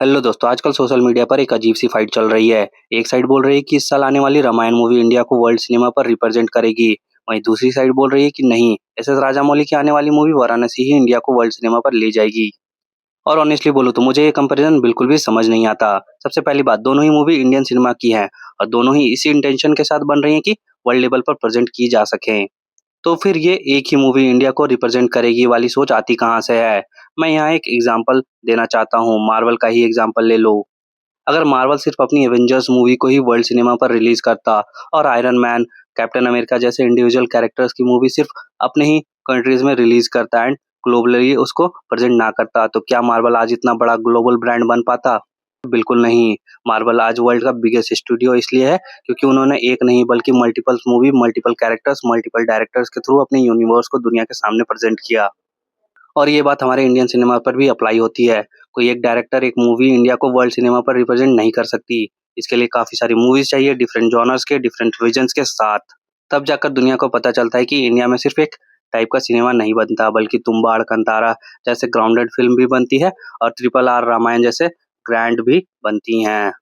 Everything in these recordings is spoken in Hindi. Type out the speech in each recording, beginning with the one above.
हेलो दोस्तों, आजकल सोशल मीडिया पर एक अजीब सी फाइट चल रही है। एक साइड बोल रही है कि इस साल आने वाली रामायण मूवी इंडिया को वर्ल्ड सिनेमा पर रिप्रेजेंट करेगी। वहीं दूसरी साइड बोल रही है कि नहीं, एस एस राजामौली की आने वाली मूवी वाराणसी ही इंडिया को वर्ल्ड सिनेमा पर ले जाएगी। और ऑनेस्टली बोलूं तो मुझे ये कंपैरिजन बिल्कुल भी समझ नहीं आता। सबसे पहली बात, दोनों ही मूवी इंडियन सिनेमा की है और दोनों ही इसी इंटेंशन के साथ बन रही है कि वर्ल्ड लेवल पर प्रेजेंट की जा सके। तो फिर ये एक ही मूवी इंडिया को रिप्रेजेंट करेगी वाली सोच आती कहाँ से है? मैं यहाँ एक एग्जांपल देना चाहता हूँ, मार्वल का ही एग्जांपल ले लो। अगर मार्वल सिर्फ अपनी एवेंजर्स मूवी को ही वर्ल्ड सिनेमा पर रिलीज करता और आयरन मैन, कैप्टन अमेरिका जैसे इंडिविजुअल कैरेक्टर्स की मूवी सिर्फ अपने ही कंट्रीज में रिलीज करता एंड ग्लोबली उसको प्रेजेंट ना करता, तो क्या मार्वल आज इतना बड़ा ग्लोबल ब्रांड बन पाता? बिल्कुल नहीं। मार्वल आज वर्ल्ड का बिगेस्ट स्टूडियो इसलिए है क्योंकि उन्होंने एक नहीं बल्कि multiple movie, multiple characters, multiple directors के थ्रू अपने यूनिवर्स को दुनिया के सामने प्रेजेंट किया। और ये बात हमारे इंडियन सिनेमा पर भी अप्लाई होती है। कोई एक डायरेक्टर एक मूवी इंडिया को वर्ल्ड सिनेमा पर रिप्रेजेंट नहीं कर सकती। इसके लिए काफ़ी सारी मूवीज़ चाहिए डिफरेंट जॉनर्स के, डिफरेंट विजन्स के साथ। तब जाकर दुनिया को पता चलता है कि इंडिया में सिर्फ़ एक टाइप का सिनेमा नहीं बनता, बल्कि तुम्बाड़, कंतारा जैसे ग्राउंडेड फ़िल्म भी बनती है और ट्रिपल आर, रामायण जैसे ग्रैंड भी बनती हैं।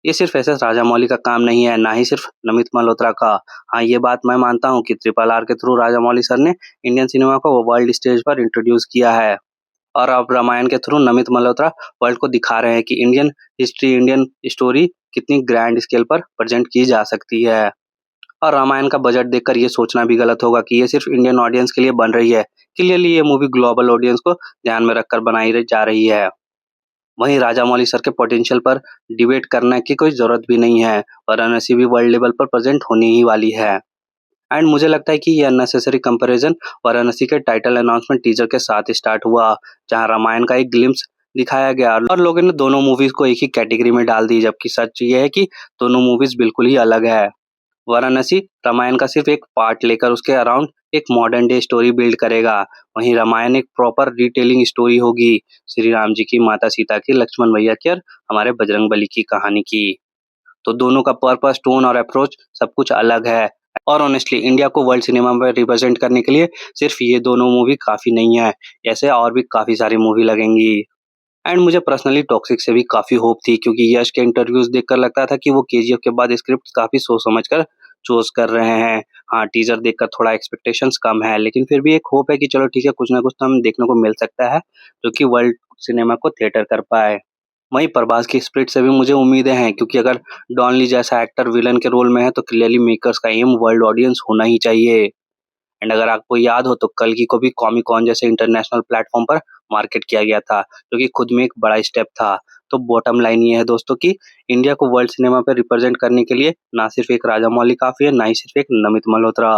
ये सिर्फ एस.एस. राजामौली का काम नहीं है, ना ही सिर्फ नमित मल्होत्रा का। हाँ, ये बात मैं मानता हूँ कि ट्रिपल आर के थ्रू राजामौली सर ने इंडियन सिनेमा को वर्ल्ड स्टेज पर इंट्रोड्यूस किया है। और अब रामायण के थ्रू नमित मल्होत्रा वर्ल्ड को दिखा रहे हैं कि इंडियन हिस्ट्री, इंडियन स्टोरी कितनी ग्रैंड स्केल पर प्रेजेंट की जा सकती है। और रामायण का बजट देखकर ये सोचना भी गलत होगा कि ये सिर्फ इंडियन ऑडियंस के लिए बन रही है। क्लियरली ये मूवी ग्लोबल ऑडियंस को ध्यान में रखकर जा रही है। वहीं राजामौली सर के पोटेंशियल पर डिबेट करने की कोई ज़रूरत भी नहीं है। वाराणसी भी वर्ल्ड लेवल पर प्रेज़ेंट होने ही वाली है। एंड मुझे लगता है कि ये अननेसेसरी कंपैरिजन वाराणसी के टाइटल अनाउंसमेंट टीज़र के साथ स्टार्ट हुआ, जहां रामायण का एक ग्लिम्प्स दिखाया गया और लोगों ने दोनों मूवीज़ को एक ही कैटेगरी में डाल दी, जबकि सच ये है कि दोनों मूवीज़ बिल्कुल ही अलग है। वाराणसी रामायण का सिर्फ एक पार्ट लेकर उसके अराउंड एक मॉडर्न डे स्टोरी बिल्ड करेगा। वहीं रामायण एक प्रॉपर रिटेलिंग स्टोरी होगी, श्री राम जी की, माता सीता की, लक्ष्मण भैया की और हमारे बजरंगबली की कहानी की। तो दोनों का पर्पस, टोन और अप्रोच सब कुछ अलग है। और ऑनेस्टली इंडिया को वर्ल्ड सिनेमा में रिप्रेजेंट करने के लिए सिर्फ ये दोनों मूवी काफ़ी नहीं है, ऐसे और भी काफ़ी सारी मूवी लगेंगी। एंड मुझे पर्सनली टॉक्सिक से भी काफ़ी होप थी, क्योंकि यश के इंटरव्यूज़ देखकर लगता था कि वो केजीएफ के बाद स्क्रिप्ट काफ़ी सोच समझ कर चूज़ कर रहे हैं। हाँ, टीज़र देखकर थोड़ा एक्सपेक्टेशंस कम है, लेकिन फिर भी एक होप है कि चलो ठीक है, कुछ ना कुछ तो हमें देखने को मिल सकता है, जो कि वर्ल्ड सिनेमा को थिएटर कर पाए। वहीं प्रभास की स्प्रिट से भी मुझे उम्मीदें हैं, क्योंकि अगर डॉन ली जैसा एक्टर विलन के रोल में है, तो क्लियरली मेकर्स का एम वर्ल्ड ऑडियंस होना ही चाहिए। एंड अगर आपको याद हो तो कल्कि को भी कॉमिक कॉन जैसे इंटरनेशनल प्लेटफॉर्म पर मार्केट किया गया था, जो कि खुद में एक बड़ा स्टेप था। तो बॉटम लाइन ये है दोस्तों कि इंडिया को वर्ल्ड सिनेमा पे रिप्रेजेंट करने के लिए ना सिर्फ एक राजामौली काफ़ी है, ना ही सिर्फ एक नमित मल्होत्रा।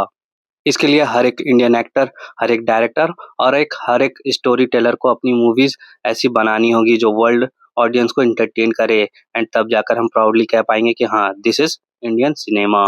इसके लिए हर एक इंडियन एक्टर, हर एक डायरेक्टर और हर एक स्टोरी टेलर को अपनी मूवीज़ ऐसी बनानी होगी जो वर्ल्ड ऑडियंस को एंटरटेन करे, एंड तब जाकर हम प्राउडली कह पाएँगे कि हाँ, दिस इज़ इंडियन सिनेमा।